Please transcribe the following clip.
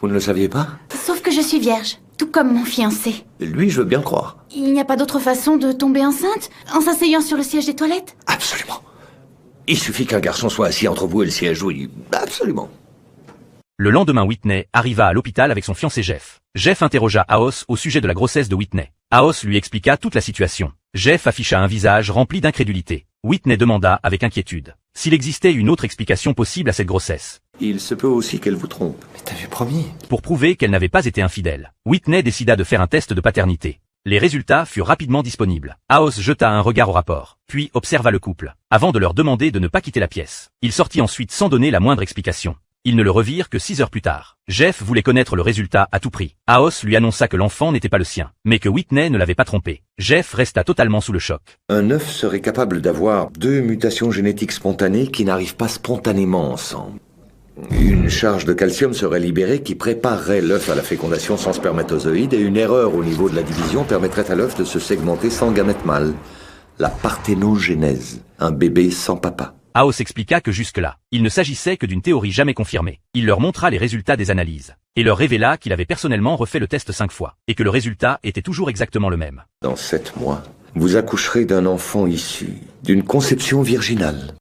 Vous ne le saviez pas? Sauf que je suis vierge, tout comme mon fiancé. Lui, je veux bien le croire. Il n'y a pas d'autre façon de tomber enceinte en s'asseyant sur le siège des toilettes? Absolument. Il suffit qu'un garçon soit assis entre vous et le siège, oui. Absolument. Le lendemain, Whitney arriva à l'hôpital avec son fiancé Jeff. Jeff interrogea Aos au sujet de la grossesse de Whitney. Aos lui expliqua toute la situation. Jeff afficha un visage rempli d'incrédulité. Whitney demanda avec inquiétude s'il existait une autre explication possible à cette grossesse. Il se peut aussi qu'elle vous trompe. Mais t'avais promis. Pour prouver qu'elle n'avait pas été infidèle, Whitney décida de faire un test de paternité. Les résultats furent rapidement disponibles. Aos jeta un regard au rapport, puis observa le couple, avant de leur demander de ne pas quitter la pièce. Il sortit ensuite sans donner la moindre explication. Ils ne le revirent que 6 heures plus tard. Jeff voulait connaître le résultat à tout prix. Aos lui annonça que l'enfant n'était pas le sien, mais que Whitney ne l'avait pas trompé. Jeff resta totalement sous le choc. Un œuf serait capable d'avoir 2 mutations génétiques spontanées qui n'arrivent pas spontanément ensemble. Une charge de calcium serait libérée qui préparerait l'œuf à la fécondation sans spermatozoïde et une erreur au niveau de la division permettrait à l'œuf de se segmenter sans gamète mâle. La parthénogénèse, un bébé sans papa. Aos expliqua que jusque-là, il ne s'agissait que d'une théorie jamais confirmée. Il leur montra les résultats des analyses, et leur révéla qu'il avait personnellement refait le test 5 fois, et que le résultat était toujours exactement le même. Dans 7 mois, vous accoucherez d'un enfant issu d'une conception virginale.